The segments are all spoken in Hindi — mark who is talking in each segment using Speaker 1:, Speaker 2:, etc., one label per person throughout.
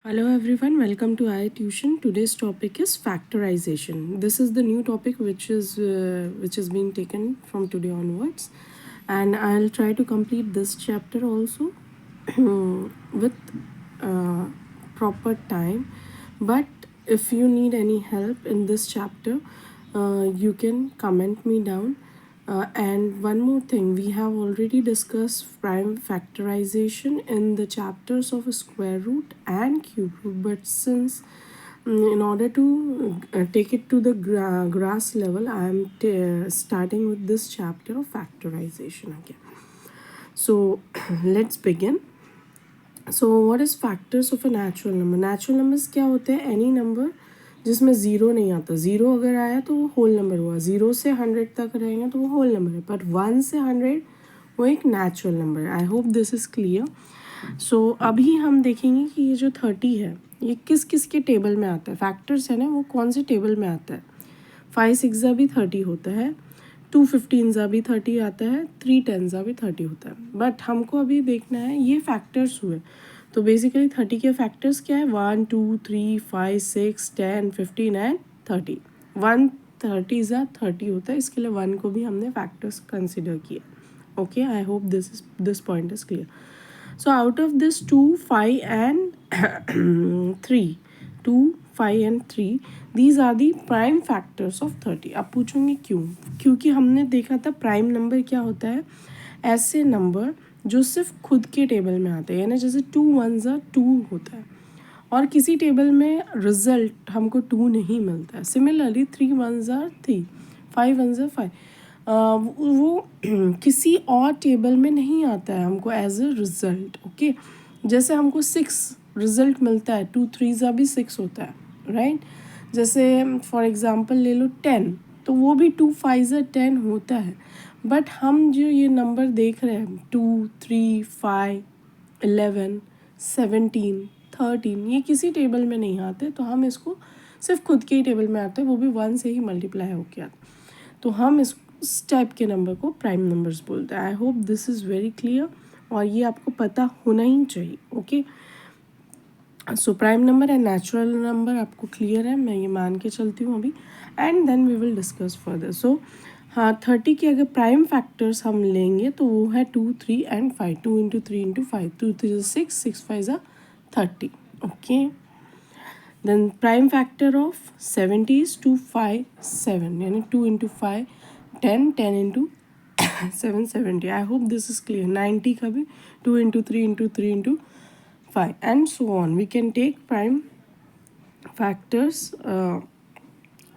Speaker 1: Hello everyone, welcome to iTution. Today's topic is factorization. This is the new topic which is being taken from today onwards, and I'll try to complete this chapter also with uh, proper time. But if you need any help in this chapter, you can comment me down. And one more thing, we have already discussed prime factorization in the chapters of square root and cube root, but since in order to take it to the grass level, I am starting with this chapter of factorization again. So let's begin. So what is factors of a natural number. Natural numbers क्या होते हैं? एनी नंबर जिसमें ज़ीरो नहीं आता. ज़ीरो अगर आया तो वो होल नंबर हुआ. ज़ीरो से 100 तक रहेंगे तो वो होल नंबर है. बट 1 से 100 वो एक नेचुरल नंबर है. I hope this is clear. So अभी हम देखेंगे कि ये जो 30 है ये किस किस के टेबल में आता है. फैक्टर्स है ना, वो कौन से टेबल में आता है. 5 6 भी 30 होता है, 2 15 भी 30 आता है, 3 10 भी 30 होता है. बट हमको अभी देखना है ये फैक्टर्स हुए. तो बेसिकली 30 के फैक्टर्स क्या है? 1 2 3 5 6 10 15 एंड 30. 1 30 होता है, इसके लिए 1 को भी हमने फैक्टर्स कंसिडर किया. Okay, I hope this point is clear. So out of this 2 5 and 3 2 5 and 3 these are the prime factors of 30. अब पूछोंगे क्यों? क्योंकि हमने देखा था प्राइम नंबर क्या होता है? ऐसे नंबर जो सिर्फ खुद के टेबल में आते हैं, यानी जैसे 2 1 2 होता है और किसी टेबल में रिजल्ट हमको 2 नहीं मिलता है. सिमिलरली 3 1 3 5 1 5 वो किसी और टेबल में नहीं आता है हमको एज अ रिजल्ट. ओके, जैसे हमको 6 रिजल्ट मिलता है, 2 3 भी 6 होता है, राइट. जैसे फॉर एग्जांपल ले लो 10, तो वो भी 2 5 10 होता है. बट हम जो ये नंबर देख रहे हैं 2 3 5 11 17 13 ये किसी टेबल में नहीं आते, तो हम इसको सिर्फ खुद के ही टेबल में आते हैं, वो भी 1 से ही मल्टीप्लाई हो गया. तो हम इस टाइप के नंबर को प्राइम नंबर्स बोलते हैं. I hope this is very clear और ये आपको पता होना ही चाहिए. Okay, so prime number and natural number आपको क्लियर है, मैं ये मान के चलती हूँ अभी. And then we will discuss further. So हाँ, 30 के अगर प्राइम फैक्टर्स हम लेंगे तो वो है 2 3 and 5. 2 into 3 into 5, 2 3 6 6 5 30. Okay, then prime factor of 70 is 2 5 7, यानी 2 into 5 10 10 into 7 70. I hope this is clear. 90 का भी 2 into 3 into 3 into 5 and so on. We can take prime factors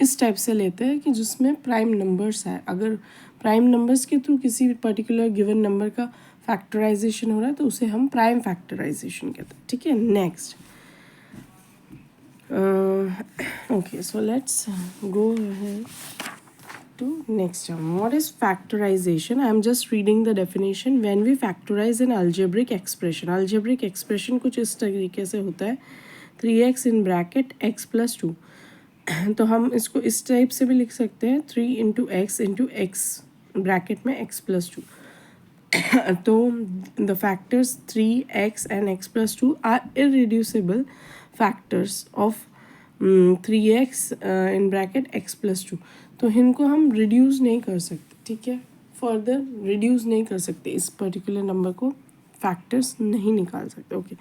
Speaker 1: इस टाइप से लेते हैं कि जिसमें प्राइम नंबर्स है. अगर प्राइम नंबर्स के थ्रू किसी पर्टिकुलर गिवन नंबर का फैक्टराइजेशन हो रहा है तो उसे हम प्राइम फैक्टराइजेशन कहते हैं. ठीक है, next. Okay, so let's go to next term. What is factorization? I am just reading the definition. When we factorize an algebraic expression कुछ इस तरीके से होता है 3x in bracket x plus 2. तो हम इसको इस टाइप से भी लिख सकते हैं 3 इंटू x ब्रैकेट में x plus 2. तो the factors 3x and x plus 2 are irreducible factors of 3x in bracket x plus 2. तो इनको हम रिड्यूस नहीं कर सकते. ठीक है, फर्दर रिड्यूस नहीं कर सकते, इस पर्टिकुलर नंबर को फैक्टर्स नहीं निकाल सकते. ओके,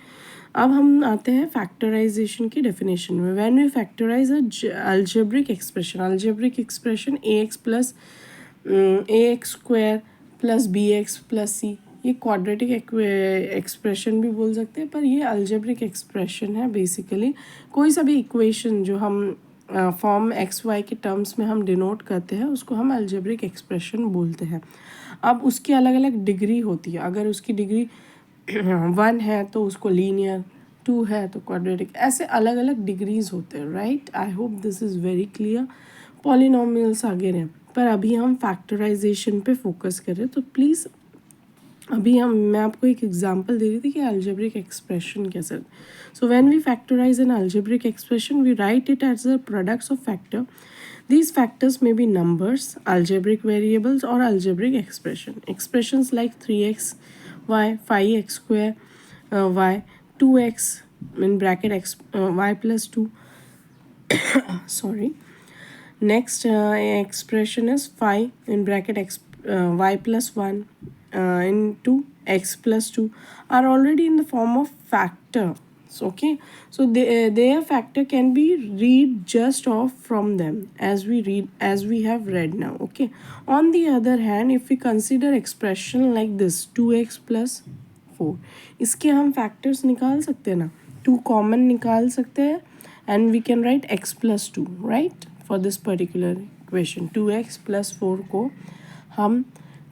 Speaker 1: अब हम आते हैं फैक्टराइजेशन की डेफिनेशन में. When we factorise algebraic expression ax plus ax square plus bx plus c, ये क्वाड्रेटिक एक्सप्रेशन भी बोल सकते हैं, पर ये अल्जेब्रिक एक्सप्रेशन है. बेसिकली कोई सा भी इक्वेशन जो हम फॉर्म एक्स वाई के टर्म्स में हम डिनोट करते हैं उसको हम अल्जेब्रिक एक्सप्रेशन बोलते हैं. अब उसकी अलग अलग डिग्री होती है. अगर उसकी डिग्री 1 है तो उसको लीनियर, 2 है तो क्वाड्रेटिक, ऐसे अलग अलग डिग्रीज होते हैं, right. I hope this is very clear. Polynomials आगे हैं, पर अभी हम फैक्टराइजेशन पे फोकस कर रहे हैं. तो प्लीज़ अभी मैं आपको एक एग्जांपल दे रही थी कि अल्जेब्रिक एक्सप्रेशन कैसे. So when we factorise an algebraic expression we write it as the products of factor. These factors may be numbers, algebraic variables or algebraic expressions like 3x y, 5x square y, 2x in bracket x y plus 2. Sorry. Next expression is phi in bracket x y plus 1 into x plus 2 are already in the form of factor. So, okay, so their factor can be read just off from them as we have read now. Okay, on the other hand, if we consider expression like this 2x plus 4, इसके हम factors निकाल सकते हैं ना, 2 common निकाल सकते हैं and we can write x plus 2, right? For this particular equation 2x plus 4 को हम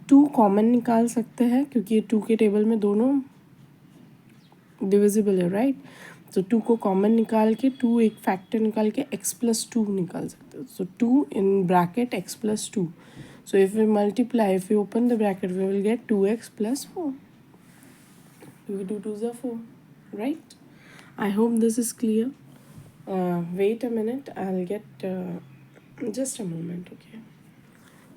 Speaker 1: 2 कॉमन निकाल सकते हैं क्योंकि 2 के टेबल में दोनों डिविजिबल है, राइट? तो 2 को कॉमन निकाल के 2 एक फैक्टर निकाल के x plus 2 निकाल सकते हैं. So 2 in bracket x plus 2. So if we multiply, if we open the bracket, we will get 2x plus 4. We do 2s are 4, right? I hope this is clear. Wait a minute, I'll get just a moment, okay?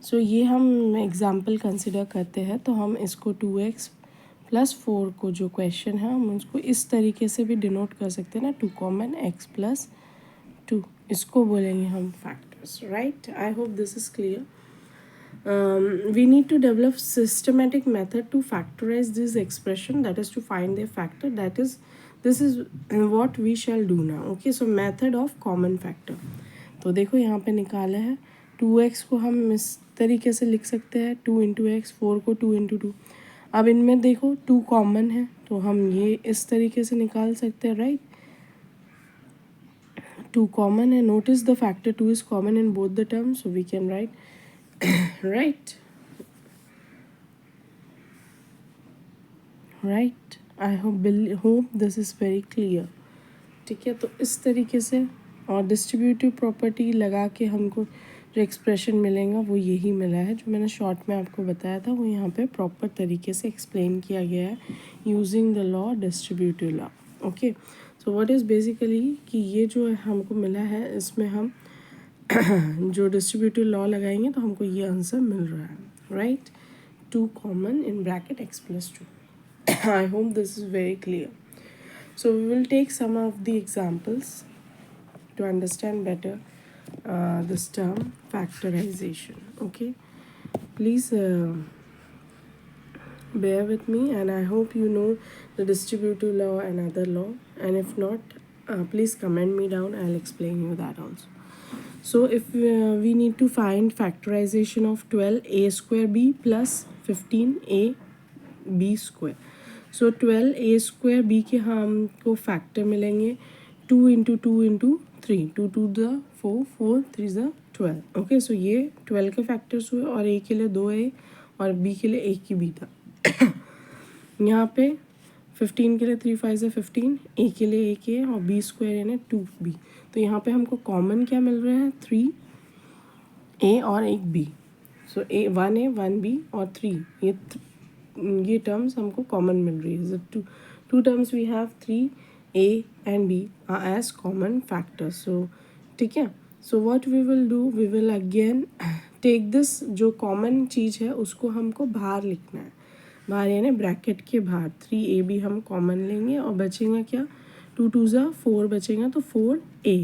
Speaker 1: So ये हम एग्जाम्पल कंसिडर करते हैं, तो हम इसको 2x प्लस 4 को जो क्वेश्चन है हम उसको इस तरीके से भी डिनोट कर सकते हैं ना, 2 कॉमन x प्लस 2, इसको बोलेंगे हम factors, right? I hope this is clear. We need to develop systematic method to factorize this expression, that is to find their factor. This is what we shall do now. Okay, so method of common factor. तो देखो यहाँ पे निकाला है 2x को हम इस तरीके से लिख सकते हैं 2 इंटू एक्स, 4 को 2 इंटू 2. अब इनमें देखो 2 कॉमन है तो हम ये इस तरीके से निकाल सकते हैं, राइट? 2 कॉमन है. Notice the factor 2 is common in both the terms, so we can write right. I hope this is very clear. ठीक है, तो इस तरीके से और डिस्ट्रीब्यूटिव प्रॉपर्टी लगा के हमको जो एक्सप्रेशन मिलेगा वो यही मिला है, जो मैंने शॉर्ट में आपको बताया था वो यहाँ पे प्रॉपर तरीके से एक्सप्लेन किया गया है using the law, distributive law. Okay, so what is basically कि ये जो हमको मिला है इसमें हम जो डिस्ट्रीब्यूटिव लॉ लगाएंगे तो हमको ये आंसर मिल रहा है, right? 2 common in bracket x plus 2. I hope this is very clear. So we will take some of the examples to understand better this term factorization. Okay, please bear with me, and I hope you know the distributive law and other law, and if not please comment me down, I'll explain you that also. So if we need to find factorization of 12a square b plus 15a b square. So 12a square b के हमको फैक्टर मिलेंगे 2 इंटू 2 इंटू 3, 2 2 द 4, 4 3 द 12. ओके, सो ये 12 के फैक्टर्स हुए और a के लिए 2a और b के लिए 1 की b था. यहाँ पे 15 के लिए 3 5 से 15, a के लिए 1a और b स्क्वायर यानी 2b. तो यहाँ पे हमको कॉमन क्या मिल रहा है, 3a और 1b. सो 1a 1b और 3 ये टर्म्स हमको कॉमन मिल रही है. Two terms we have 3a and b as common factors. So ठीक है, so what we will do, we will again take this, जो कॉमन चीज़ है उसको हमको बाहर लिखना है, बाहर यानी ब्रैकेट के बाहर 3ab हम कॉमन लेंगे और बचेगा क्या, 2 2 4 बचेगा तो 4a.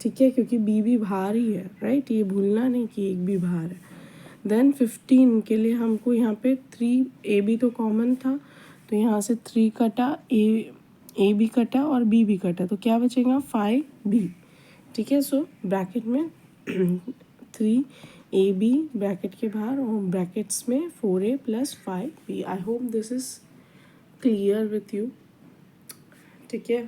Speaker 1: ठीक है, क्योंकि b भी बाहर ही है, राइट? ये भूलना नहीं कि एक भी बाहर है. देन 15 के लिए हमको यहाँ पे 3ab तो कॉमन था, तो यहाँ से 3 कटा, a भी कटा और b भी कटा, तो क्या बचेगा 5b. ठीक है, सो ब्रैकेट में 3ab ब्रैकेट के बाहर और ब्रैकेट्स में 4a plus 5b. I hope this is clear with you. ठीक है,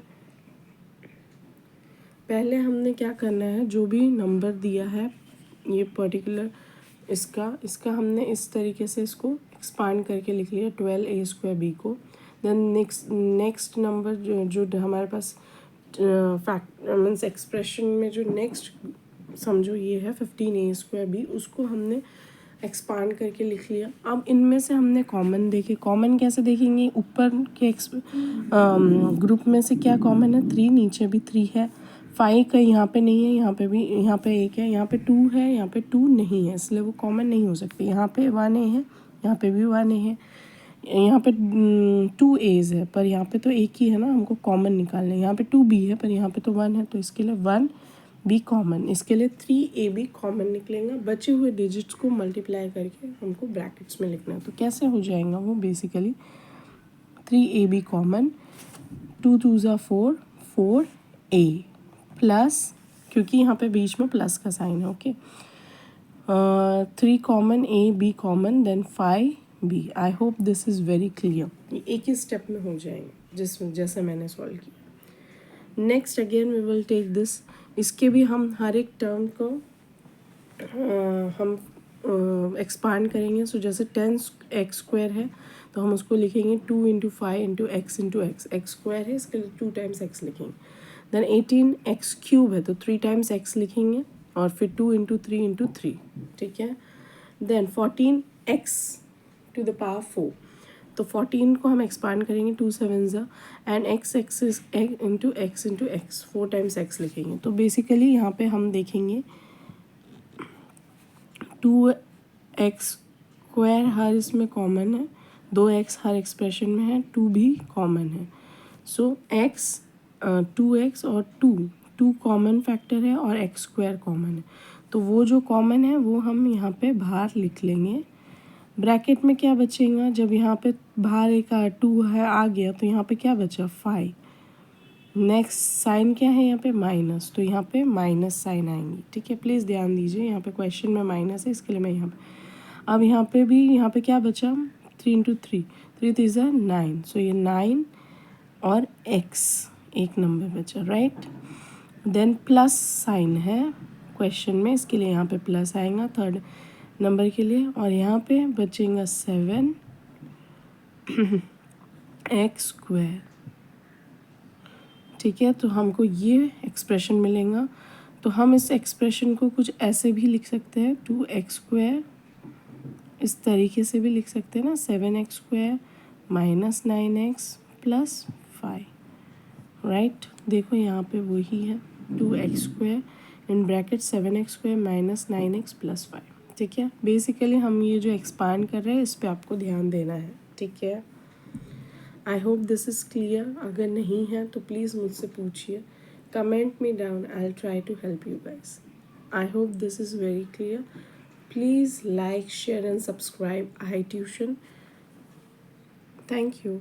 Speaker 1: पहले हमने क्या करना है, जो भी नंबर दिया है ये पर्टिकुलर इसका हमने इस तरीके से इसको एक्सपांड करके लिख लिया 12a स्क्वायर b को. देन नेक्स्ट नंबर जो हमारे पास फैक्ट मीन्स एक्सप्रेशन में जो नेक्स्ट समझो ये है 15a स्क्वायर b, उसको हमने एक्सपांड करके लिख लिया. अब इनमें से हमने कॉमन देखे, कॉमन कैसे देखेंगे, ऊपर के ग्रुप में से क्या कॉमन है, 3, नीचे भी 3 है, 5 का यहाँ पे नहीं है, यहाँ पे भी, यहाँ पे 1 है, यहाँ पे 2 है, यहाँ पे 2 नहीं है, इसलिए वो कॉमन नहीं हो सकती. यहाँ पे 1a है, यहाँ पे भी 1a है, यहाँ पे 2 A's है पर यहाँ पे तो एक ही है ना, हमको कॉमन निकालना है। यहाँ पे 2B है पर यहाँ पे तो 1 है, तो इसके लिए 1B कॉमन, इसके लिए 3AB कॉमन निकलेगा। बचे हुए डिजिट्स को मल्टीप्लाई करके हमको ब्रैकेट्स में लिखना है। तो कैसे हो जाएगा वो, बेसिकली 3AB कॉमन, 2 2 ज़ा 4, 4A प्लस, क्योंकि यहाँ पे बीच में प्लस का साइन है, okay, 3 common, AB common, then 5B। I hope this is very clear. ये एक ही स्टेप में हो जाएंगे जैसे मैंने सॉल्व किया। Next again we will take this, इसके भी हम हर एक टर्म को हम एक्सपांड करेंगे। सो जैसे 10x² है तो हम उसको लिखेंगे 2 into 5 into x into x, x square है इसके लिए 2 टाइम्स x लिखेंगे। देन 18x³ है तो 3 टाइम्स x लिखेंगे और फिर 2 इंटू 3 इंटू 3, ठीक है। Then 14x to the power 4, तो 14 को हम एक्सपांड करेंगे 2 7 ज़ा and x into x 4 times x लिखेंगे। तो बेसिकली यहाँ पे हम देखेंगे 2x² हर इसमें कॉमन है, 2x हर एक्सप्रेशन में है, 2 भी कॉमन है। सो x 2x और 2 कॉमन फैक्टर है और x² कॉमन है। तो वो जो कॉमन है वो हम यहाँ पे बाहर लिख लेंगे। ब्रैकेट में क्या बचेगा, जब यहाँ पे बाहर एक 2 है आ गया तो यहाँ पे क्या बचा 5। नेक्स्ट साइन क्या है यहाँ पे माइनस, तो यहाँ पे माइनस साइन आएंगी, ठीक है। प्लीज़ ध्यान दीजिए, यहाँ पे क्वेश्चन में माइनस है इसके लिए मैं यहाँ पे, अब यहाँ पे भी यहाँ पे क्या बचा 3 इंटू 3, 3 3 ज़ा 9, सो ये 9 और x एक नंबर बचा, राइट। देन प्लस साइन है क्वेश्चन में, इसके लिए यहाँ पे प्लस आएगा थर्ड नंबर के लिए, और यहाँ पे बचेगा 7x², ठीक है। तो हमको ये एक्सप्रेशन मिलेगा। तो हम इस एक्सप्रेशन को कुछ ऐसे भी लिख सकते हैं, 2x² इस तरीके से भी लिख सकते हैं ना, 7x² minus 9x plus 5, right. देखो यहाँ पे वही है 2x² in bracket 7x² minus 9x plus 5, ठीक है। बेसिकली हम ये जो एक्सपांड कर रहे हैं इस पे आपको ध्यान देना है, ठीक है। आई होप दिस इज़ क्लियर। अगर नहीं है तो प्लीज़ मुझसे पूछिए, comment me down, I will try to help you guys. I hope this is very clear. Please like, share and subscribe iTution. Thank you.